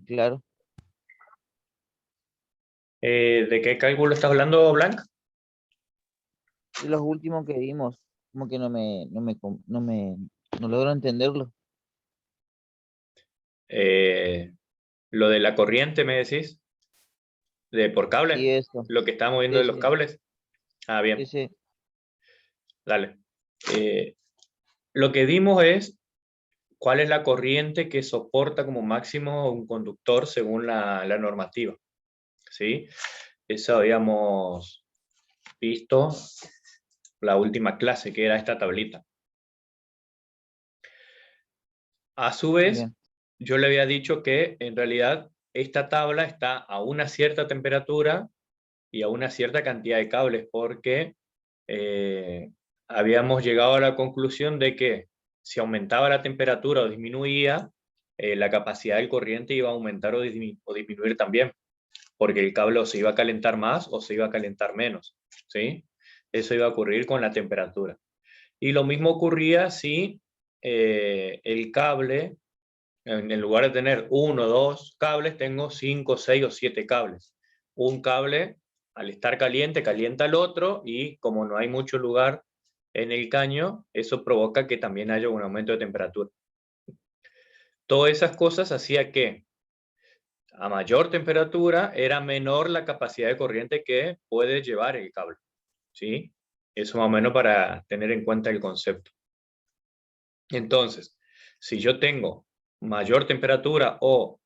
claro. ¿De qué cálculo estás hablando, Blanc? De los últimos que vimos, como que no logro entenderlo. Lo de la corriente, me decís, de por Sí, cable, eso. lo que estamos viendo de Sí, los sí, cables. Ah, sí, bien, sí. dale. Eh, lo que dimos es cuál es la corriente que soporta como máximo un conductor según la normativa, ¿sí? Eso habíamos visto la última clase, que era esta tablita. A su vez, Bien. yo le había dicho que en realidad esta tabla está a una cierta temperatura y a una cierta cantidad de cables, porque eh, habíamos llegado a la conclusión de que si aumentaba la temperatura o disminuía, la capacidad del corriente iba a aumentar o disminuir también, porque el cable o se iba a calentar más o se iba a calentar menos, ¿sí? Eso iba a ocurrir con la temperatura. Y lo mismo ocurría si el cable, en lugar de tener uno o dos cables, tengo 5, 6 o 7 cables. Un cable, al estar caliente, calienta el otro, y como no hay mucho lugar en el caño, eso provoca que también haya un aumento de temperatura. Todas esas cosas hacía que a mayor temperatura era menor la capacidad de corriente que puede llevar el cable, ¿sí? Eso más o menos para tener en cuenta el concepto. Entonces, si yo tengo mayor temperatura o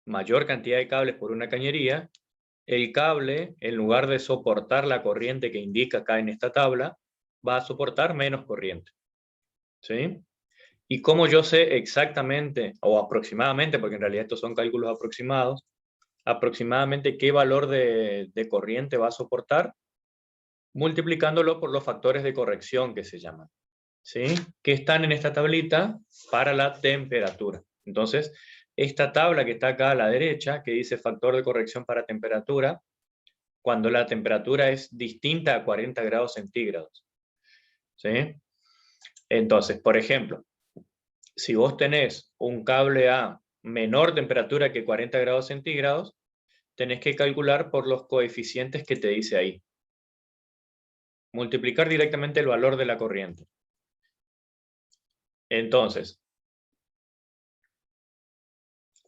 mayor cantidad de cables por una cañería, el cable, en lugar de soportar la corriente que indica acá en esta tabla, va a soportar menos corriente, ¿sí? Y como yo sé exactamente, o aproximadamente, porque en realidad estos son cálculos aproximados, aproximadamente qué valor de corriente va a soportar, multiplicándolo por los factores de corrección que se llaman, ¿sí? Que están en esta tablita para la temperatura. Entonces, esta tabla que está acá a la derecha, que dice factor de corrección para temperatura, cuando la temperatura es distinta a 40 grados centígrados, ¿sí? Entonces, por ejemplo, si vos tenés un cable a menor temperatura que 40 grados centígrados, tenés que calcular por los coeficientes que te dice ahí. Multiplicar directamente el valor de la corriente. Entonces,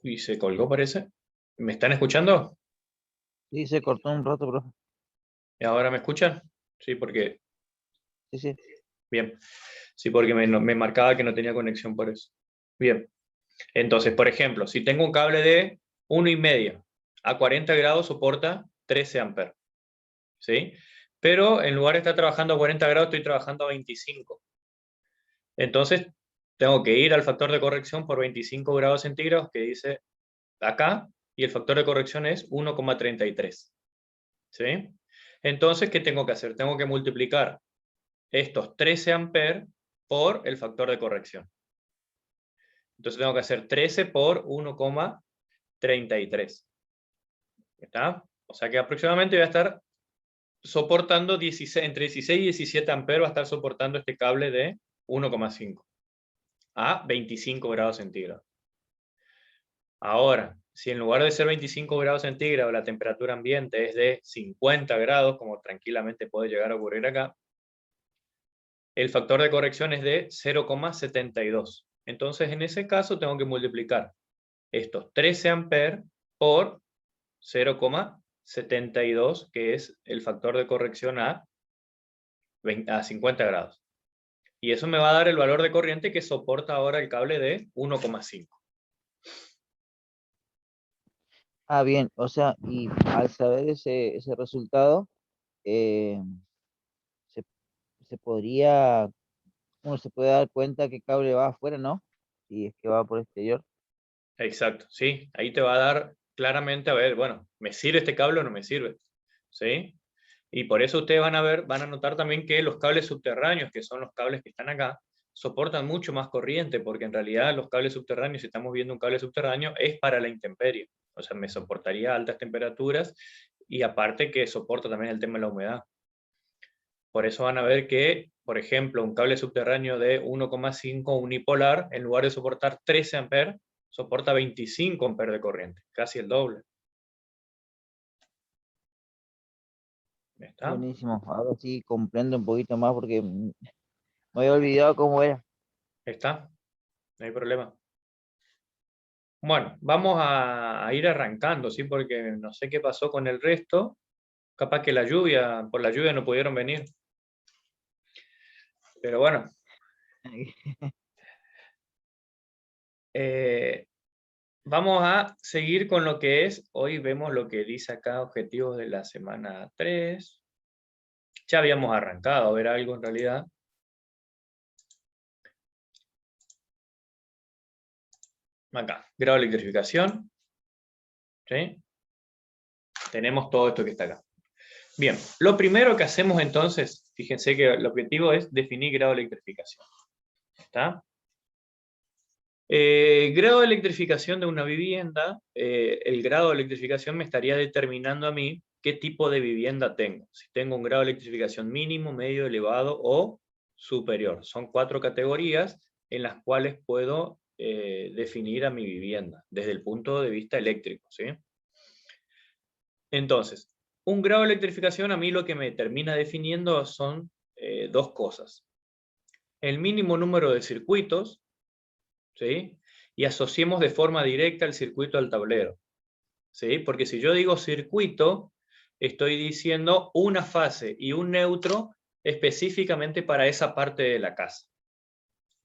y se colgó, parece. ¿Me están escuchando? Sí, se cortó un rato, profe. ¿Y ahora me escuchan? Sí, porque... Sí, sí. Bien. Sí, porque me marcaba que no tenía conexión por eso. Bien. Entonces, por ejemplo, si tengo un cable de 1,5 a 40 grados soporta 13 amperes, ¿sí? Pero en lugar de estar trabajando a 40 grados, estoy trabajando a 25. Entonces, tengo que ir al factor de corrección por 25 grados centígrados que dice acá, y el factor de corrección es 1,33, ¿sí? Entonces, ¿qué tengo que hacer? Tengo que multiplicar estos 13 amperes por el factor de corrección. Entonces tengo que hacer 13 por 1,33. ¿Está? O sea que aproximadamente voy a estar soportando 16, entre 16 y 17 amperes, va a estar soportando este cable de 1,5 a 25 grados centígrados. Ahora, si en lugar de ser 25 grados centígrados la temperatura ambiente es de 50 grados, como tranquilamente puede llegar a ocurrir acá, el factor de corrección es de 0,72. Entonces, en ese caso tengo que multiplicar estos 13 amperes por 0,72, que es el factor de corrección a 50 grados. Y eso me va a dar el valor de corriente que soporta ahora el cable de 1,5. Ah, bien. O sea, y al saber ese resultado, eh, se, se podría, uno se puede dar cuenta qué cable va afuera, ¿no? Y es que va por exterior. Exacto, sí. Ahí te va a dar claramente, a ver, bueno, ¿me sirve este cable o no me sirve? ¿Sí? Y por eso ustedes van a ver, van a notar también que los cables subterráneos, que son los cables que están acá, soportan mucho más corriente, porque en realidad los cables subterráneos, si estamos viendo un cable subterráneo, es para la intemperie. O sea, me soportaría altas temperaturas, y aparte que soporta también el tema de la humedad. Por eso van a ver que, por ejemplo, un cable subterráneo de 1,5 unipolar, en lugar de soportar 13 amperes, soporta 25 amperes de corriente, casi el doble. ¿Está? Buenísimo. Ahora sí comprendo un poquito más porque me había olvidado cómo era. ¿Está? No hay problema. Bueno, vamos a ir arrancando, ¿sí? Porque no sé qué pasó con el resto. Capaz que por la lluvia no pudieron venir. Pero bueno. Vamos a seguir con lo que es, hoy vemos lo que dice acá, objetivos de la semana 3. Ya habíamos arrancado a ver algo en realidad. Acá, grado de electrificación. ¿Sí? Tenemos todo esto que está acá. Bien, lo primero que hacemos entonces, fíjense que el objetivo es definir grado de electrificación. ¿Está? Grado de electrificación de una vivienda, el grado de electrificación me estaría determinando a mí qué tipo de vivienda tengo. Si tengo un grado de electrificación mínimo, medio, elevado o superior. Son 4 categorías en las cuales puedo definir a mi vivienda desde el punto de vista eléctrico, ¿sí? Entonces, un grado de electrificación a mí lo que me termina definiendo son 2 cosas. El mínimo número de circuitos, ¿sí? Y asociemos de forma directa el circuito al tablero, ¿sí? Porque si yo digo circuito, estoy diciendo una fase y un neutro específicamente para esa parte de la casa.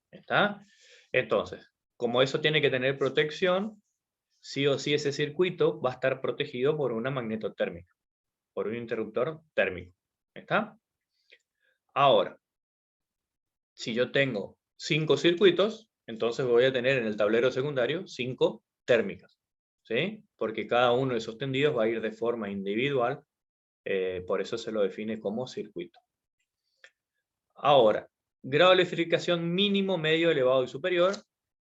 ¿Está? Entonces, como eso tiene que tener protección, sí o sí ese circuito va a estar protegido por una magnetotérmica, por un interruptor térmico. ¿Está? Ahora, si yo tengo 5 circuitos, entonces voy a tener en el tablero secundario 5 térmicas, ¿sí? Porque cada uno de esos tendidos va a ir de forma individual, por eso se lo define como circuito. Ahora, grado de electrificación mínimo, medio, elevado y superior.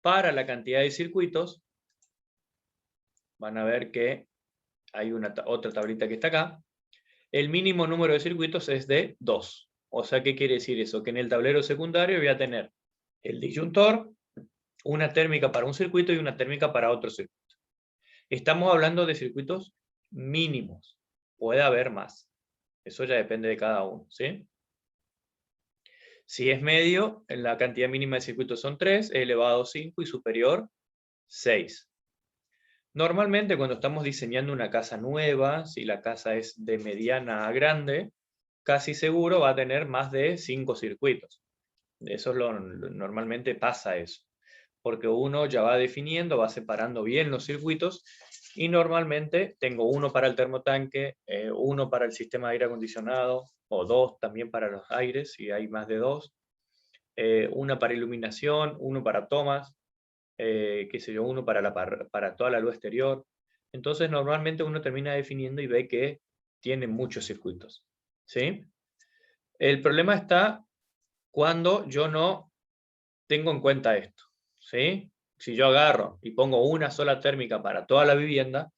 Para la cantidad de circuitos, van a ver que hay otra tablita que está acá. El mínimo número de circuitos es de 2. O sea, ¿qué quiere decir eso? Que en el tablero secundario voy a tener el disyuntor, una térmica para un circuito y una térmica para otro circuito. Estamos hablando de circuitos mínimos. Puede haber más. Eso ya depende de cada uno, ¿sí? Si es medio, la cantidad mínima de circuitos son 3, elevado 5 y superior 6. Normalmente cuando estamos diseñando una casa nueva, si la casa es de mediana a grande, casi seguro va a tener más de 5 circuitos. Eso normalmente pasa eso. Porque uno ya va definiendo, va separando bien los circuitos y normalmente tengo uno para el termotanque, uno para el sistema de aire acondicionado o 2 también para los aires, si hay más de 2, una para iluminación, uno para tomas, qué sé yo, uno para toda la luz exterior. Entonces normalmente uno termina definiendo y ve que tiene muchos circuitos, ¿sí? El problema está cuando yo no tengo en cuenta esto, ¿sí? Si yo agarro y pongo una sola térmica para toda la vivienda,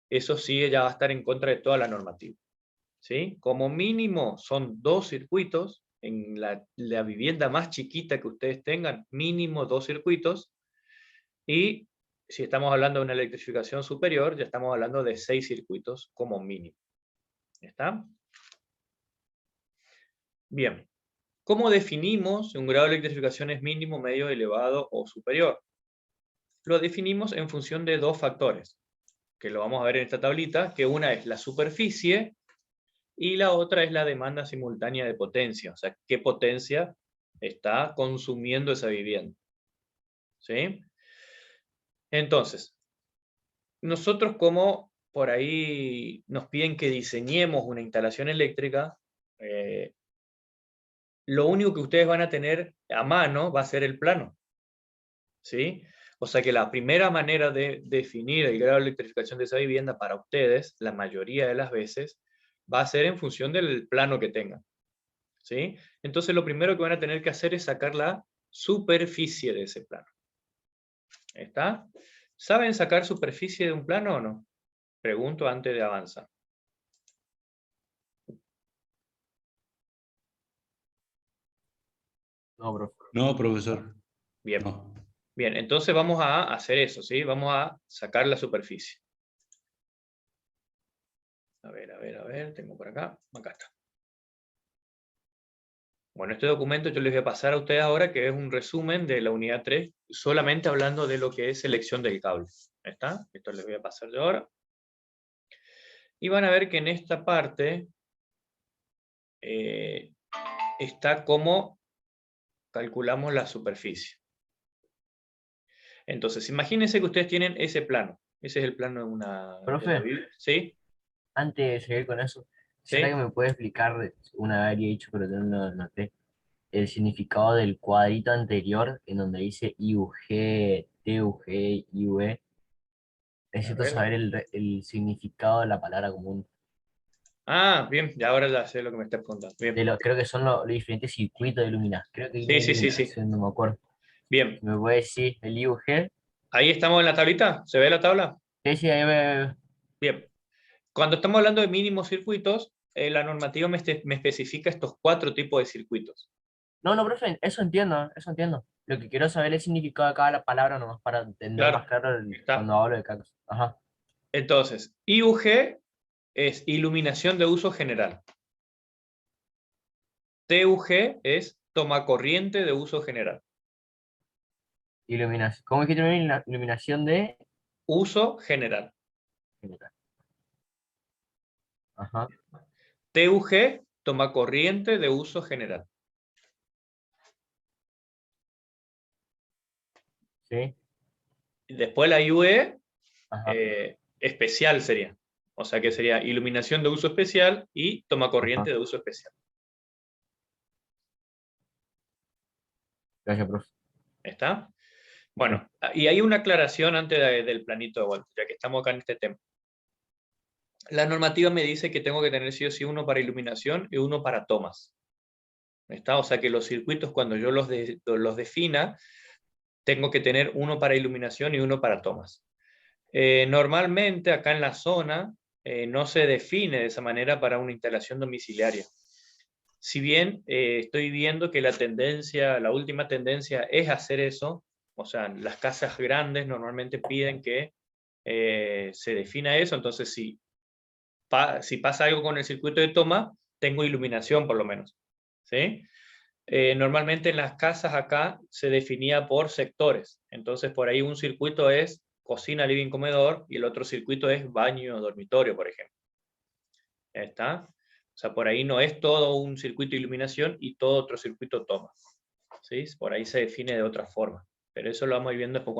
eso sí ya va a estar en contra de toda la normativa, ¿sí? Como mínimo son 2 circuitos, en la vivienda más chiquita que ustedes tengan, mínimo 2 circuitos, y si estamos hablando de una electrificación superior, ya estamos hablando de 6 circuitos como mínimo. ¿Está? Bien. ¿Cómo definimos si un grado de electrificación es mínimo, medio, elevado o superior? Lo definimos en función de 2 factores, que lo vamos a ver en esta tablita, que una es la superficie y la otra es la demanda simultánea de potencia, o sea, qué potencia está consumiendo esa vivienda. ¿Sí? Entonces, nosotros como por ahí nos piden que diseñemos una instalación eléctrica, lo único que ustedes van a tener a mano va a ser el plano, ¿sí? O sea que la primera manera de definir el grado de electrificación de esa vivienda para ustedes, la mayoría de las veces, va a ser en función del plano que tengan, ¿sí? Entonces lo primero que van a tener que hacer es sacar la superficie de ese plano. ¿Está? ¿Saben sacar superficie de un plano o no? Pregunto antes de avanzar. No, profesor. Bien. No. Bien, entonces vamos a hacer eso, ¿sí? Vamos a sacar la superficie. A ver, tengo por acá está. Bueno, este documento yo les voy a pasar a ustedes ahora, que es un resumen de la unidad 3, solamente hablando de lo que es selección del cable. ¿Está? Esto les voy a pasar yo ahora. Y van a ver que en esta parte está cómo calculamos la superficie. Entonces, imagínense que ustedes tienen ese plano. Ese es el plano de una Profe, vivienda. ¿Sí? antes de seguir con eso, ¿será que ¿Sí? me puede explicar, una vez había dicho, pero yo no lo noté, el significado del cuadrito anterior en donde dice IUG, TUG, IUE? A Necesito ver. saber el significado de la palabra común. Ah, bien, ya ahora ya sé lo que me estás contando. Bien. Creo que son los diferentes circuitos de iluminación. Creo que hay una Sí, sí, sí, sí. iluminación, no me acuerdo. Bien. ¿Me puede decir el IUG? Ahí estamos en la tablita. ¿Se ve la tabla? Sí, sí, ahí Bien. Cuando estamos hablando de mínimos circuitos, la normativa me especifica estos 4 tipos de circuitos. No, no, profe, eso entiendo, eso entiendo. Lo que quiero saber es el significado de cada palabra nomás para entender más Claro, claro está. cuando hablo de cada cosa. Ajá. Entonces, IUG es iluminación de uso general. TUG es toma corriente de uso general. Iluminación. ¿Cómo es que tiene la iluminación de Uso general. general? Ajá. TUG toma corriente de uso general. Sí. Y después la IUE, Ajá. especial sería. O sea que sería iluminación de uso especial y toma corriente Ajá. de uso especial. Gracias, profe. ¿Está? Sí. Bueno, y hay una aclaración antes del planito de vuelta, ya que estamos acá en este tema. La normativa me dice que tengo que tener sí o sí uno para iluminación y uno para tomas. ¿Está? O sea que los circuitos, cuando yo los defina, tengo que tener uno para iluminación y uno para tomas. Normalmente acá en la zona no se define de esa manera para una instalación domiciliaria. Si bien estoy viendo que la última tendencia es hacer eso, o sea, las casas grandes normalmente piden que se defina eso, entonces si pasa algo con el circuito de toma, tengo iluminación por lo menos. ¿Sí? Normalmente en las casas acá se definía por sectores, entonces por ahí un circuito es cocina, living, comedor, y el otro circuito es baño, dormitorio, por ejemplo. ¿Está? O sea, por ahí no es todo un circuito de iluminación y todo otro circuito toma. ¿Sí? Por ahí se define de otra forma, pero eso lo vamos a ir viendo después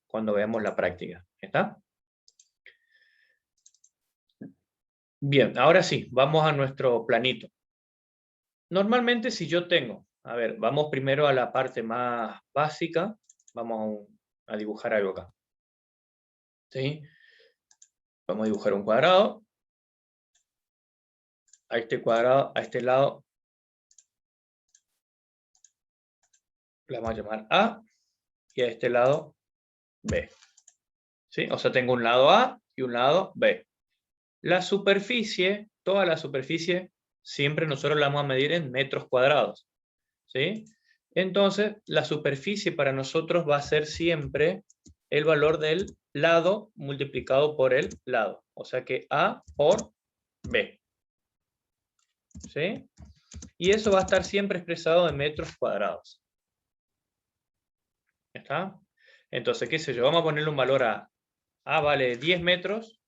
cuando veamos la práctica. ¿Está? Bien, ahora sí, vamos a nuestro planito. Normalmente si yo tengo, a ver, vamos primero a la parte más básica, vamos a dibujar algo acá. ¿Sí? Vamos a dibujar un cuadrado. A este cuadrado, a este lado, le vamos a llamar A, y a este lado B. ¿Sí? O sea, tengo un lado A y un lado B. La superficie, toda la superficie, siempre nosotros la vamos a medir en metros cuadrados. ¿Sí? Entonces, la superficie para nosotros va a ser siempre el valor del lado multiplicado por el lado. O sea que A por B. ¿Sí? Y eso va a estar siempre expresado en metros cuadrados. ¿Está? Entonces, qué sé yo, vamos a ponerle un valor a A vale 10 metros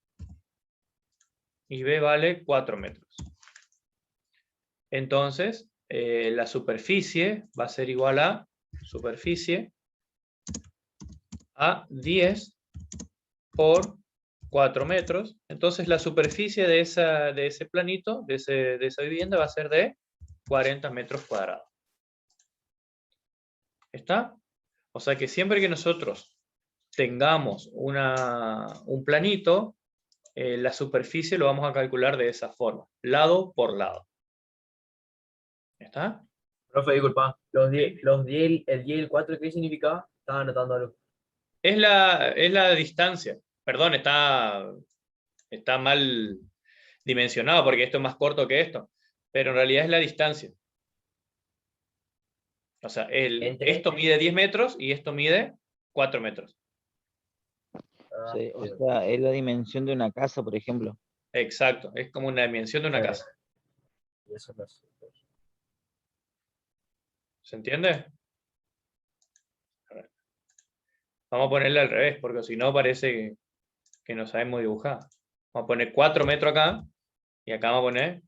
y B vale 4 metros. Entonces, la superficie va a ser igual a superficie a 10 por 4 metros. Entonces, la superficie de ese planito, de esa vivienda, va a ser de 40 metros cuadrados. ¿Está? O sea que siempre que nosotros tengamos un planito, la superficie lo vamos a calcular de esa forma, lado por lado. ¿Está? Profe, disculpa. Sí. El 10 y el 4, ¿qué significaba? Estaba anotando algo. Es la distancia. Perdón, está mal dimensionado porque esto es más corto que esto, pero en realidad es la distancia. O sea, Entre- esto mide 10 metros y esto mide 4 metros. Ah, Sí, o ok, sea, es la dimensión de una casa, por ejemplo. Exacto, es como una dimensión de una casa. y eso no sé. ¿Se entiende? A ver. Vamos a ponerle al revés, porque si no parece que no sabemos dibujar. Vamos a poner 4 metros acá y acá vamos a poner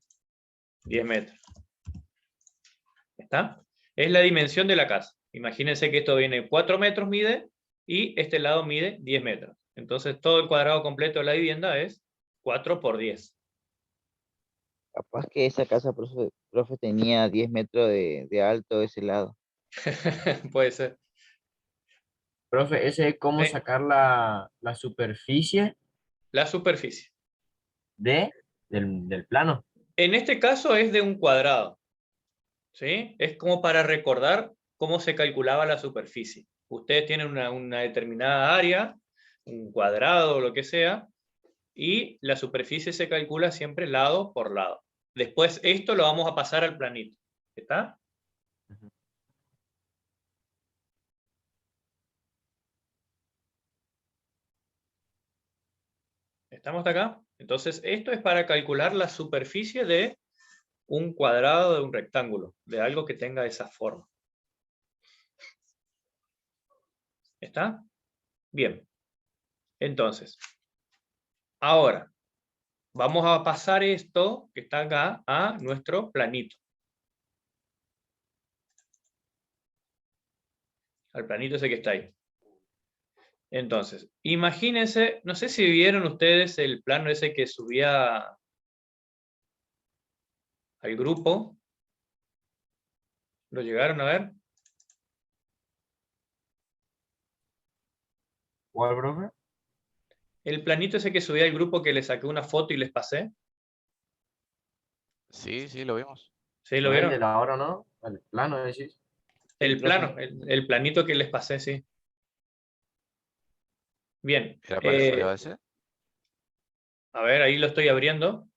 10 metros. ¿Está? Es la dimensión de la casa. Imagínense que esto viene 4 metros mide y este lado mide 10 metros. Entonces todo el cuadrado completo de la vivienda es 4 por 10. Capaz que esa casa, profe, tenía 10 metros de alto de ese lado. Puede ser. Profe, ese es cómo ¿Sí? sacar la superficie La superficie. del plano. En este caso es de un cuadrado. ¿Sí? Es como para recordar cómo se calculaba la superficie. Ustedes tienen una determinada área, un cuadrado o lo que sea, y la superficie se calcula siempre lado por lado. Después esto lo vamos a pasar al planito. ¿Está? Ujú. ¿Estamos hasta acá? Entonces esto es para calcular la superficie de un cuadrado, de un rectángulo, de algo que tenga esa forma. ¿Está? Bien. Entonces, ahora vamos a pasar esto que está acá a nuestro planito. Al planito ese que está ahí. Entonces, imagínense, no sé si vieron ustedes el plano ese que subía al grupo. ¿Lo llegaron a ver? ¿Cuál, profe? El planito ese que subía al grupo que les saqué una foto y les pasé. Sí, sí, lo vimos. ¿Sí lo No es el de vieron? la hora, ¿no? El plano, decís. Sí, El profe. plano, el planito que les pasé, sí. Bien. ¿Era parecido a ese? A ver, ahí lo estoy abriendo.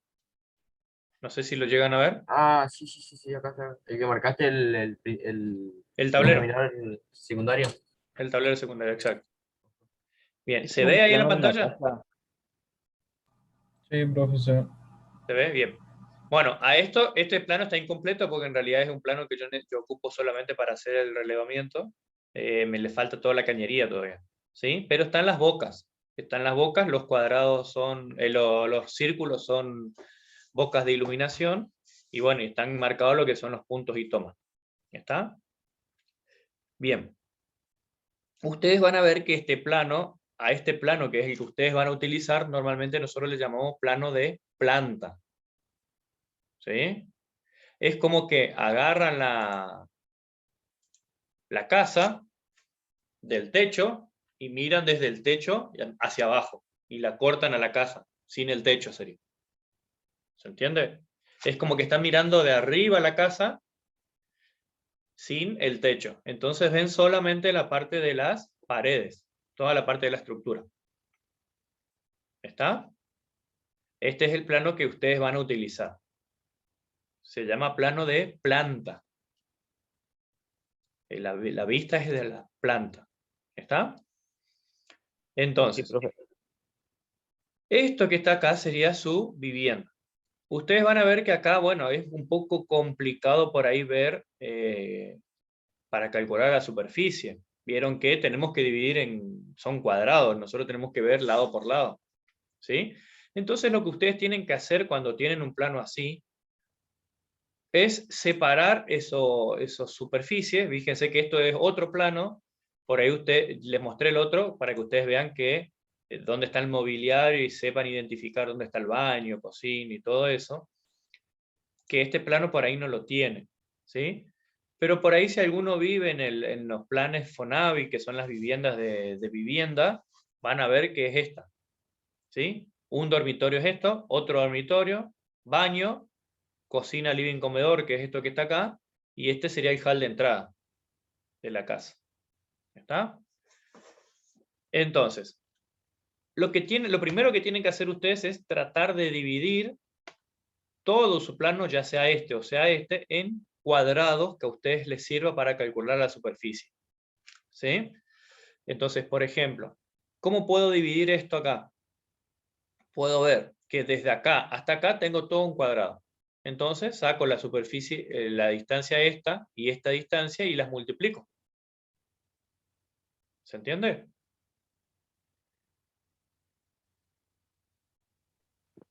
No sé si lo llegan a ver. Ah, sí, sí, sí, sí, acá está. El que marcaste El vamos a tablero. mirar el secundario. El tablero secundario, exacto. Bien, Ese ¿se es ve un ahí en la plano de una pantalla? casa. Sí, profesor. ¿Se ve? Bien. Bueno, a esto, este plano está incompleto porque en realidad es un plano que yo ocupo solamente para hacer el relevamiento. Me le falta toda la cañería todavía. ¿Sí? Pero están las bocas. Están las bocas, los cuadrados son, los círculos son bocas de iluminación y bueno, y están marcados lo que son los puntos y tomas. ¿Está? Bien. Ustedes van a ver que este plano, a este plano que es el que ustedes van a utilizar, normalmente nosotros le llamamos plano de planta. ¿Sí? Es como que agarran la casa del techo y miran desde el techo hacia abajo y la cortan a la casa, sin el techo sería. ¿Se entiende? Es como que están mirando de arriba la casa sin el techo. Entonces ven solamente la parte de las paredes, toda la parte de la estructura. ¿Está? Este es el plano que ustedes van a utilizar. Se llama plano de planta. La vista es de la planta. ¿Está? Sí, Entonces, profe. esto que está acá sería su vivienda. Ustedes van a ver que acá, bueno, es un poco complicado por ahí ver para calcular la superficie. Vieron que tenemos que dividir son cuadrados, nosotros tenemos que ver lado por lado. ¿Sí? Entonces lo que ustedes tienen que hacer cuando tienen un plano así es separar esas superficies. Fíjense que esto es otro plano, por ahí les mostré el otro para que ustedes vean que dónde está el mobiliario y sepan identificar dónde está el baño, cocina y todo eso, que este plano por ahí no lo tiene, ¿sí? Pero por ahí si alguno vive en los planes Fonavi, que son las viviendas de vivienda, van a ver que es esta, ¿sí? Un dormitorio es esto, otro dormitorio, baño, cocina, living, comedor, que es esto que está acá, y este sería el hall de entrada de la casa. ¿Está? Entonces, lo primero que tienen que hacer ustedes es tratar de dividir todo su plano, ya sea este o sea este, en cuadrados que a ustedes les sirva para calcular la superficie. ¿Sí? Entonces, por ejemplo, ¿cómo puedo dividir esto acá? Puedo ver que desde acá hasta acá tengo todo un cuadrado. Entonces saco la superficie, la distancia esta y esta distancia y las multiplico. ¿Se entiende?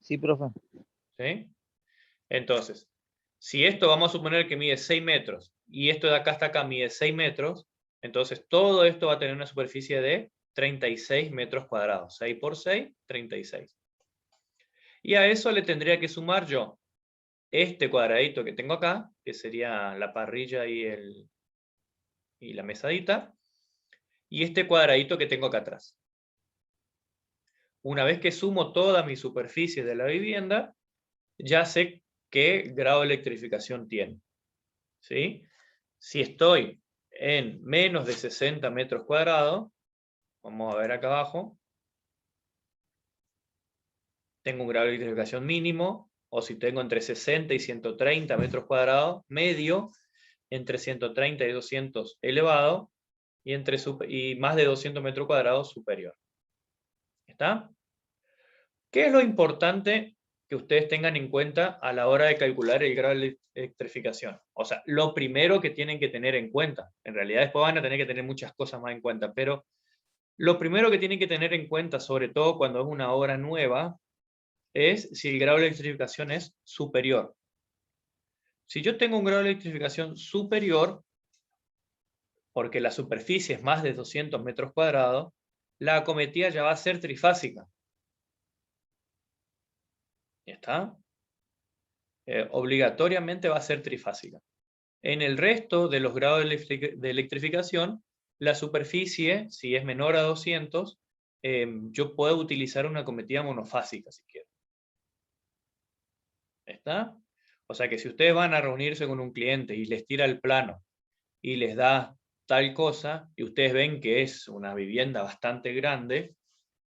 Sí, profe. ¿Sí? Entonces, si esto vamos a suponer que mide 6 metros y esto de acá hasta acá mide 6 metros, entonces todo esto va a tener una superficie de 36 metros cuadrados. 6 por 6, 36. Y a eso le tendría que sumar yo este cuadradito que tengo acá, que sería la parrilla y la mesadita, y este cuadradito que tengo acá atrás. Una vez que sumo toda mi superficie de la vivienda, ya sé qué grado de electrificación tiene. ¿Sí? Si estoy en menos de 60 metros cuadrados, vamos a ver acá abajo, tengo un grado de electrificación mínimo, o si tengo entre 60 y 130 metros cuadrados, medio, entre 130 y 200 elevado, y más de 200 metros cuadrados superior. ¿Está? ¿Qué es lo importante que ustedes tengan en cuenta a la hora de calcular el grado de electrificación? O sea, lo primero que tienen que tener en cuenta, en realidad después van a tener que tener muchas cosas más en cuenta, pero lo primero que tienen que tener en cuenta, sobre todo cuando es una obra nueva, es si el grado de electrificación es superior. Si yo tengo un grado de electrificación superior, porque la superficie es más de 200 metros cuadrados, la acometida ya va a ser trifásica. ¿Ya está? Obligatoriamente va a ser trifásica. En el resto de los grados de electrificación, la superficie, si es menor a 200, yo puedo utilizar una acometida monofásica si quiero. ¿Está? O sea que si ustedes van a reunirse con un cliente y les tira el plano y les da tal cosa, y ustedes ven que es una vivienda bastante grande,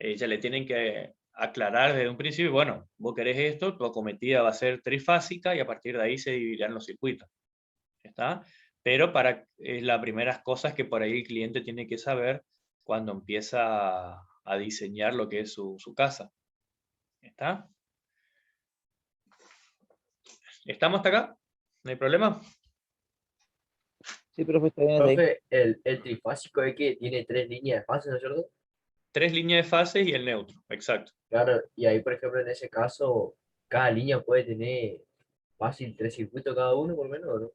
ya le tienen que aclarar desde un principio, bueno, vos querés esto, tu acometida va a ser trifásica y a partir de ahí se dividirán los circuitos. ¿Está? Pero es las primeras cosas que por ahí el cliente tiene que saber cuando empieza a diseñar lo que es su casa. ¿Está? ¿Estamos hasta acá? ¿No hay problema? Sí, profe, está bien hasta ahí. Profe, el trifásico es que tiene 3 líneas de fase, ¿no es cierto? 3 líneas de fases y el neutro, exacto. Claro, y ahí, por ejemplo, en ese caso, cada línea puede tener fácil 3 circuitos cada uno, por lo menos, ¿o no?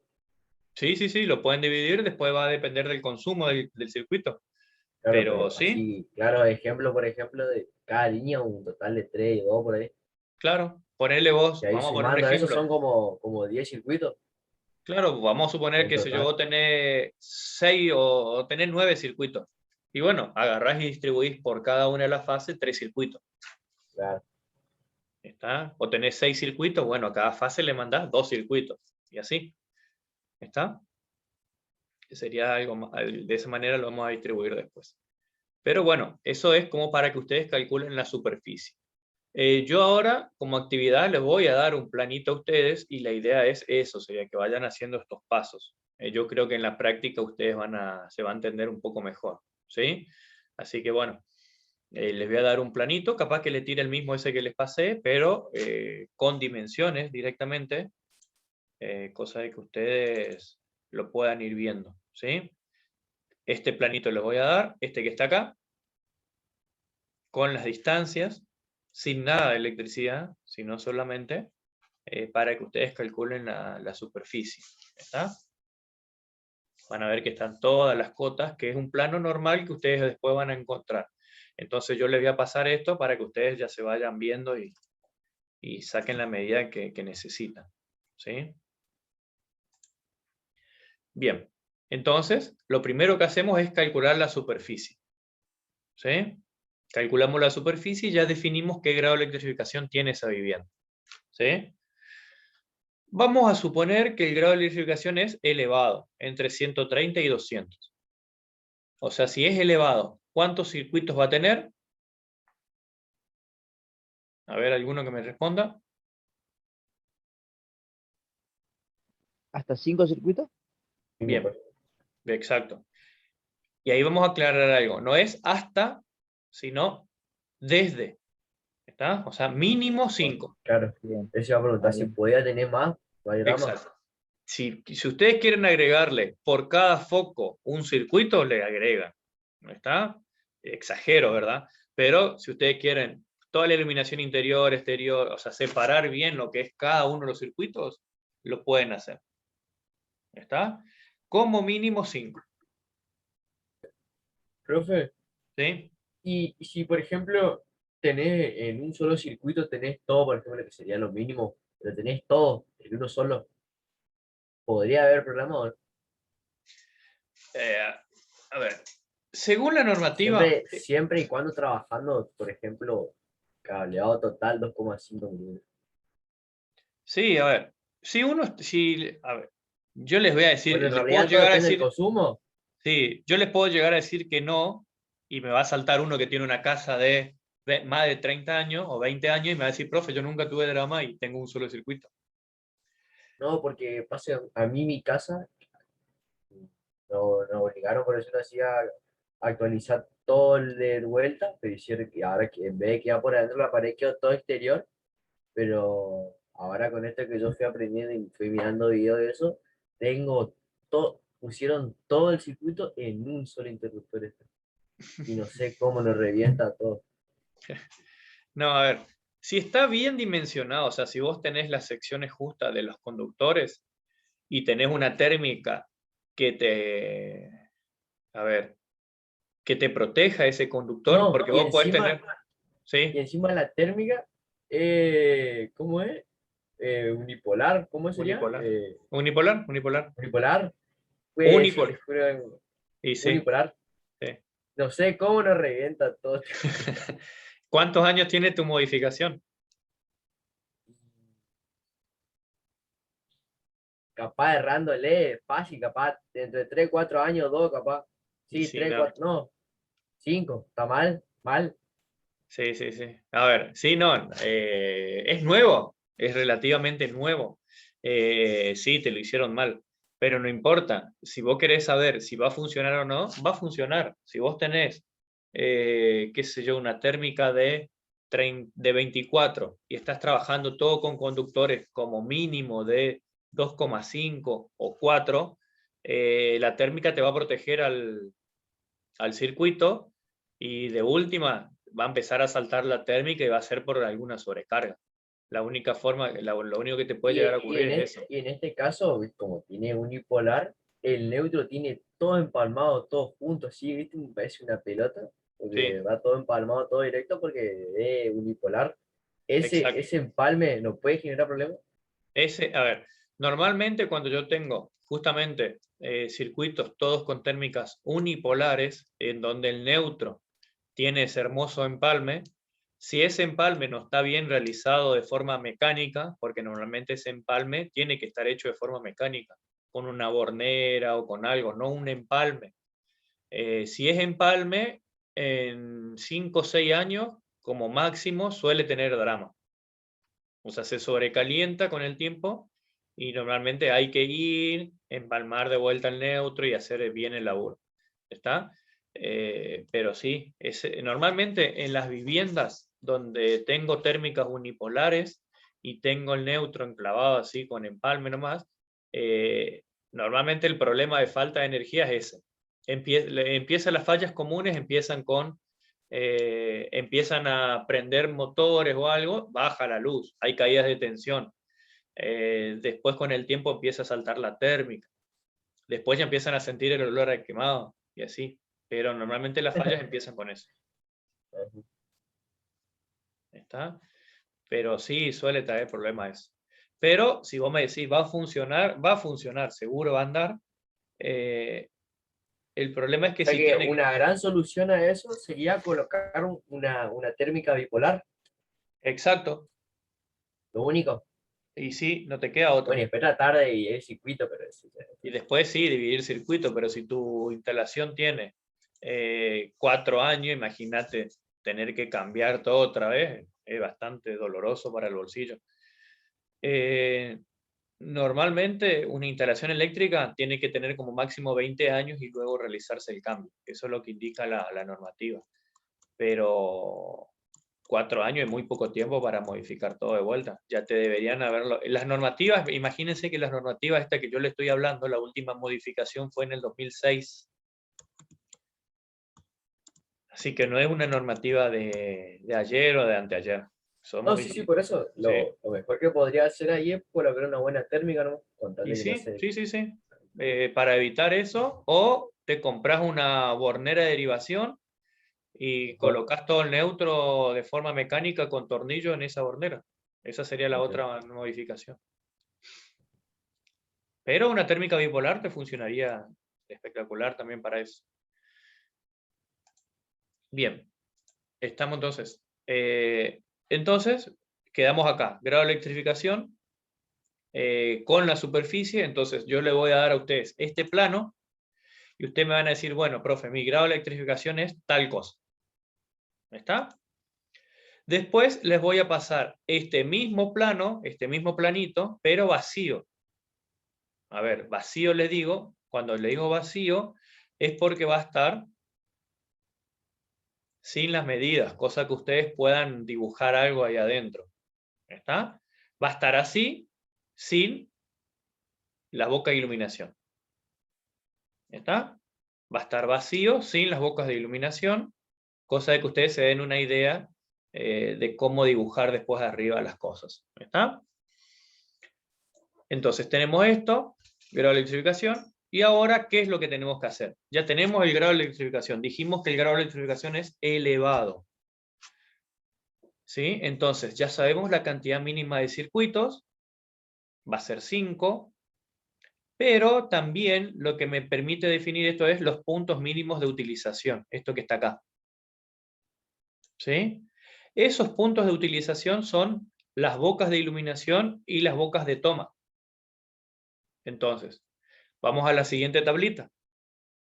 Sí, sí, sí, lo pueden dividir, después va a depender del consumo del circuito. Claro, Pero pero sí, así, claro, ejemplo, por ejemplo, de cada línea un total de 3 y 2 por ahí. claro, ponerle vos, Y ahí vamos a poner un sumando eso ejemplo. son como 10 circuitos Claro, vamos a suponer en que si yo total. vos tenés 6 o tenés 9 circuitos. Y bueno, agarrás y distribuís por cada una de las fases 3 circuitos. Claro, ¿Está? O tenés 6 circuitos, bueno, a cada fase le mandás 2 circuitos. Y así. ¿Está? Sería algo más, de esa manera lo vamos a distribuir después. Pero bueno, eso es como para que ustedes calculen la superficie. Yo ahora, como actividad, les voy a dar un planito a ustedes y la idea es eso, sería que vayan haciendo estos pasos. Yo creo que en la práctica ustedes se van a entender un poco mejor, ¿sí? Así que bueno, les voy a dar un planito, capaz que le tire el mismo ese que les pasé, pero con dimensiones directamente, cosa de que ustedes lo puedan ir viendo, ¿sí? Este planito les voy a dar, este que está acá, con las distancias, sin nada de electricidad, sino solamente para que ustedes calculen la superficie. ¿Está? Van a ver que están todas las cotas, que es un plano normal que ustedes después van a encontrar. Entonces yo les voy a pasar esto para que ustedes ya se vayan viendo y saquen la medida que necesitan. ¿Sí? Bien, entonces lo primero que hacemos es calcular la superficie. ¿Sí? Calculamos la superficie y ya definimos qué grado de electrificación tiene esa vivienda. ¿Sí? Vamos a suponer que el grado de electrificación es elevado, entre 130 y 200. O sea, si es elevado, ¿cuántos circuitos va a tener? A ver, alguno que me responda. ¿Hasta 5 circuitos? Bien, exacto. Y ahí vamos a aclarar algo. No es hasta, sino desde. ¿Está? O sea, mínimo 5. Claro, Bien. eso iba a preguntar si bien. podía tener más, no hay drama. Exacto. Si ustedes quieren agregarle por cada foco un circuito, le agregan. ¿No está? Exagero, ¿verdad? Pero si ustedes quieren toda la iluminación interior, exterior, o sea, separar bien lo que es cada uno de los circuitos, lo pueden hacer. ¿Está? Como mínimo 5. Profe, ¿Sí? y si por ejemplo tenés en un solo circuito, tenés todo, por ejemplo, que sería lo mínimo, pero tenés todo en uno solo, ¿podría haber problema o no? A ver, según la normativa, Siempre y cuando trabajando, por ejemplo, cableado total 2,5 milímetros. sí, a ver, a ver, yo les voy a decir, Bueno, en les puedo realidad todo llegar a depende del decir, consumo. sí, yo les puedo llegar a decir que no, y me va a saltar uno que tiene una casa de más de 30 años o 20 años y me va a decir, profe, yo nunca tuve drama y tengo un solo circuito. No, porque pasa a mí mi casa, nos obligaron, por decirlo así, a actualizar todo de vuelta, pero hicieron que ahora que en vez de quedar por adentro la pared quedó todo exterior, pero ahora con esto que yo fui aprendiendo y fui mirando videos de eso, tengo todo, pusieron todo el circuito en un solo interruptor y no sé cómo nos revienta todo. No, a ver, si está bien dimensionado, o sea, si vos tenés las secciones justas de los conductores y tenés una térmica que te, a ver, que te proteja ese conductor, No, porque vos podés tener, y ¿sí? encima la térmica, ¿cómo es? Unipolar, ¿cómo sería? Unipolar. Unipolar, unipolar. Unipolar, pues sí, Unipolar. te juro, Y sí, unipolar. sí. No sé cómo nos revienta todo. ¿Cuántos años tiene tu modificación? Capaz errándole, fácil, capaz, entre 3 4 años, 2 capaz. Y Sí, sí, 3 no. 4 no, 5 está mal, mal. Sí, sí, sí. A ver, sí, no. Es nuevo, es relativamente nuevo. Sí, te lo hicieron mal, pero no importa. Si vos querés saber si va a funcionar o no, va a funcionar. Si vos tenés, qué sé yo, una térmica de 24 y estás trabajando todo con conductores como mínimo de 2,5 o 4, la térmica te va a proteger al circuito y de última va a empezar a saltar la térmica y va a ser por alguna sobrecarga. La única forma, lo único que te puede llegar a ocurrir es eso. Y en este caso, ¿viste? Como tiene unipolar, el neutro tiene todo empalmado, todo junto, así, ¿viste? Me parece una pelota, porque Sí, va todo empalmado, todo directo, porque es unipolar. exacto. Ese empalme no puede generar problemas. A ver, normalmente cuando yo tengo justamente circuitos todos con térmicas unipolares, en donde el neutro tiene ese hermoso empalme, si ese empalme no está bien realizado de forma mecánica, porque normalmente ese empalme tiene que estar hecho de forma mecánica, con una bornera o con algo, no un empalme. Si es empalme, en 5 o 6 años, como máximo, suele tener drama. O sea, se sobrecalienta con el tiempo y normalmente hay que ir, empalmar de vuelta al neutro y hacer bien el laburo. ¿Está? Pero sí, normalmente en las viviendas donde tengo térmicas unipolares y tengo el neutro enclavado así con empalme nomás, normalmente el problema de falta de energía es ese. Empiezan las fallas comunes, empiezan a prender motores o algo, baja la luz, hay caídas de tensión. Después con el tiempo empieza a saltar la térmica. Después ya empiezan a sentir el olor a quemado y así. Pero normalmente las fallas empiezan con eso. ¿Está? Pero sí suele traer problemas eso. Pero si vos me decís va a funcionar, seguro va a andar. El problema es que O sea si que tiene... una gran solución a eso sería colocar una térmica bipolar, Exacto. lo único. Y sí, no te queda Bueno, y otro. después tratar de ir el circuito, pero Y después sí, dividir circuito, pero si tu instalación tiene 4 años, imagínate tener que cambiar todo otra vez, es bastante doloroso para el bolsillo. normalmente una instalación eléctrica tiene que tener como máximo 20 años y luego realizarse el cambio. Eso es lo que indica la normativa. Pero 4 años es muy poco tiempo para modificar todo de vuelta. Ya te deberían haberlo. Las normativas, imagínense que las normativas esta que yo le estoy hablando, la última modificación fue en el 2006. Así que no es una normativa de ayer o de anteayer. No, sí, por eso. Lo mejor que podría hacer ahí es colocar una buena térmica, ¿no? Contarle que no sé. Sí. Para evitar eso, o te compras una bornera de derivación y colocas todo el neutro de forma mecánica con tornillo en esa bornera. Esa sería la otra modificación. Pero una térmica bipolar te funcionaría espectacular también para eso. Bien, estamos entonces. Entonces, quedamos acá. Grado de electrificación con la superficie. Entonces, yo le voy a dar a ustedes este plano y ustedes me van a decir, bueno, profe, mi grado de electrificación es tal cosa. ¿Está? Después les voy a pasar este mismo plano, este mismo planito, pero vacío. A ver, vacío les digo, cuando le digo vacío, es porque va a estar sin las medidas, cosa que ustedes puedan dibujar algo ahí adentro. ¿Está? Va a estar así, sin la boca de iluminación. ¿Está? Va a estar vacío, sin las bocas de iluminación, cosa de que ustedes se den una idea de cómo dibujar después de arriba las cosas. ¿Está? Entonces tenemos esto, grado de electrificación, y ahora, ¿qué es lo que tenemos que hacer? Ya tenemos el grado de electrificación, dijimos que el grado de electrificación es elevado. ¿Sí? Entonces, ya sabemos la cantidad mínima de circuitos, va a ser 5, pero también lo que me permite definir esto es los puntos mínimos de utilización, esto que está acá. ¿Sí? Esos puntos de utilización son las bocas de iluminación y las bocas de toma. Entonces, vamos a la siguiente tablita.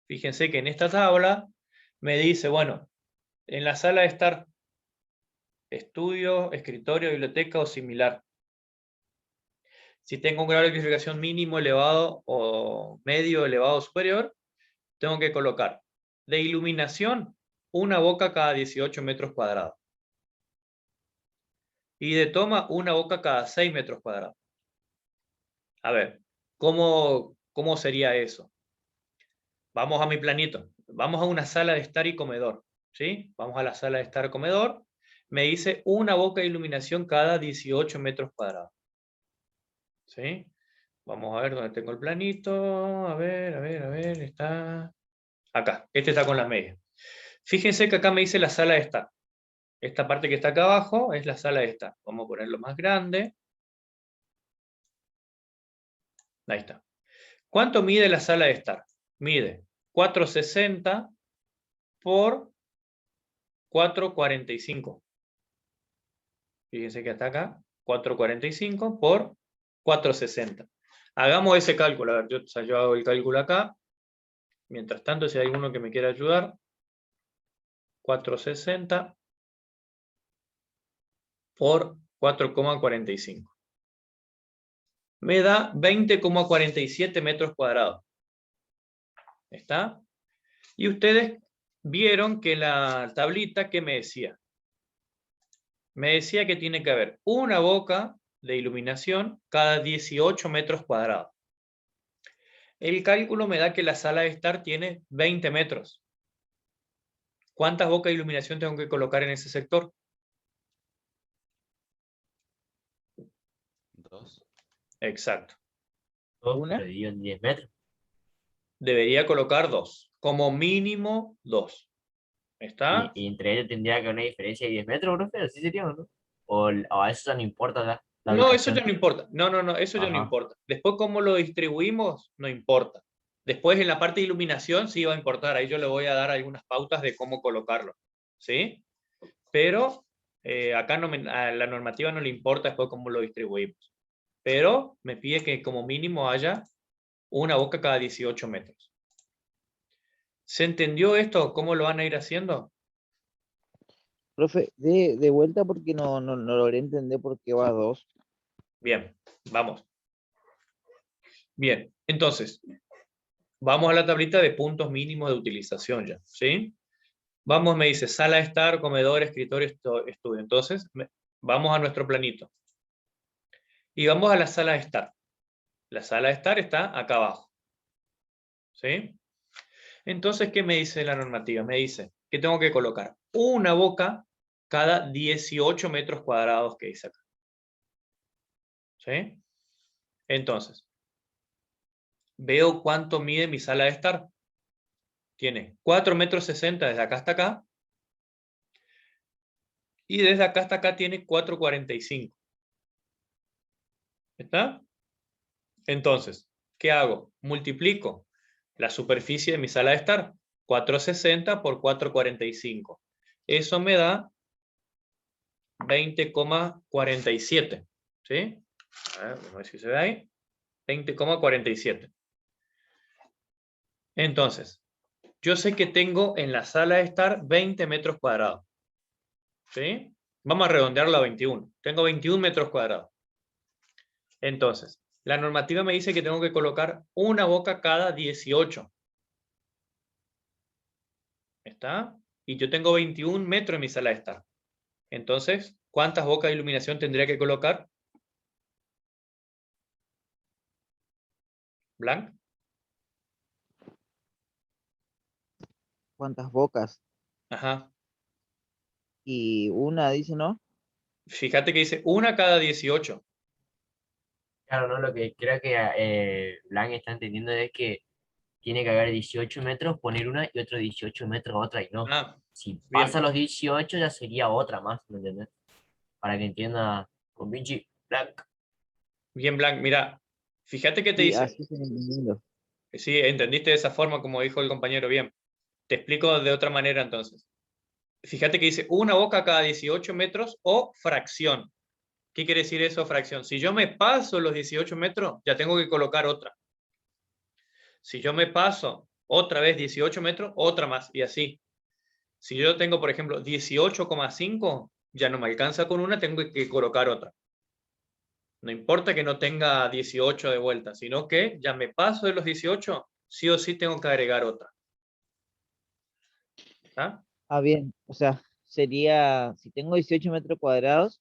Fíjense que en esta tabla me dice, bueno, en la sala de estar, estudio, escritorio, biblioteca o similar. Si tengo un grado de electrificación mínimo, elevado o medio, elevado o superior, tengo que colocar de iluminación una boca cada 18 metros cuadrados. Y de toma una boca cada 6 metros cuadrados. A ver, ¿cómo sería eso? Vamos a mi planito. Vamos a una sala de estar y comedor. ¿Sí? Vamos a la sala de estar y comedor. Me dice una boca de iluminación cada 18 metros cuadrados. ¿Sí? Vamos a ver dónde tengo el planito. A ver, está acá. Este está con las medias. Fíjense que acá me dice la sala de estar. Esta parte que está acá abajo es la sala de estar. Vamos a ponerlo más grande. Ahí está. ¿Cuánto mide la sala de estar? Mide 460 por 445. Fíjense que está acá. 445 por 460. Hagamos ese cálculo. A ver, yo hago el cálculo acá. Mientras tanto, si hay alguno que me quiera ayudar. 460 por 4,45. Me da 20,47 metros cuadrados. ¿Está? Y ustedes vieron que la tablita, ¿qué me decía? Me decía que tiene que haber una boca de iluminación cada 18 metros cuadrados. El cálculo me da que la sala de estar tiene 20 metros. ¿Cuántas bocas de iluminación tengo que colocar en ese sector? 2. Exacto. ¿Una? Pero dividido en 10 metros. Debería colocar 2. Como mínimo 2. ¿Está? Y entre ellos tendría que haber una diferencia de 10 metros, profe, así sería, ¿no? O a eso ya no importa la No, eso ubicación. ya no importa. No, eso ya no Ajá. importa. Después cómo lo distribuimos, no importa. Después en la parte de iluminación sí va a importar. Ahí yo le voy a dar algunas pautas de cómo colocarlo. ¿Sí? Pero acá a la normativa no le importa después cómo lo distribuimos. Pero me pide que como mínimo haya una boca cada 18 metros. ¿Se entendió esto? ¿Cómo lo van a ir haciendo? Profe, de vuelta porque no logré entender por qué va a 2. Bien, vamos. Bien, entonces, vamos a la tablita de puntos mínimos de utilización ya, ¿sí? Vamos, me dice, sala de estar, comedor, escritorio, estudio. Entonces, vamos a nuestro planito. Y vamos a la sala de estar. La sala de estar está acá abajo. ¿Sí? Entonces, ¿qué me dice la normativa? Me dice que tengo que colocar una boca cada 18 metros cuadrados que dice acá. ¿Sí? Entonces, veo cuánto mide mi sala de estar. Tiene 4,60 metros desde acá hasta acá. Y desde acá hasta acá tiene 4,45. ¿Está? Entonces, ¿qué hago? Multiplico la superficie de mi sala de estar. 4,60 por 4,45. Eso me da 20,47. ¿Sí? A ver, vamos a ver si se ve ahí. 20,47. Entonces, yo sé que tengo en la sala de estar 20 metros cuadrados. ¿Sí? Vamos a redondearlo a 21. Tengo 21 metros cuadrados. Entonces, la normativa me dice que tengo que colocar una boca cada 18. ¿Está? Y yo tengo 21 metros en mi sala de estar. Entonces, ¿cuántas bocas de iluminación tendría que colocar? ¿Blanc? ¿Cuántas bocas? Ajá. Y una dice, ¿no? Fíjate que dice una cada 18. Claro, ¿no? Lo que creo que Blanc está entendiendo es que tiene que haber 18 metros, poner una y otro 18 metros otra y no. Ah, Si pasa bien. los 18 ya sería otra más, ¿me entiendes? Para que entienda con Vinci, Blanc. Bien, Blanc. Mira, fíjate que te Sí, dice. así estoy entendiendo. Sí, entendiste de esa forma como dijo el compañero. Bien. Te explico de otra manera entonces. Fíjate que dice una boca cada 18 metros o fracción. ¿Qué quiere decir eso, fracción? Si yo me paso los 18 metros, ya tengo que colocar otra. Si yo me paso otra vez 18 metros, otra más, y así. Si yo tengo, por ejemplo, 18,5, ya no me alcanza con una, tengo que colocar otra. No importa que no tenga 18 de vuelta, sino que ya me paso de los 18, sí o sí tengo que agregar otra. ¿Ah? Ah, bien. O sea, sería, si tengo 18 metros cuadrados,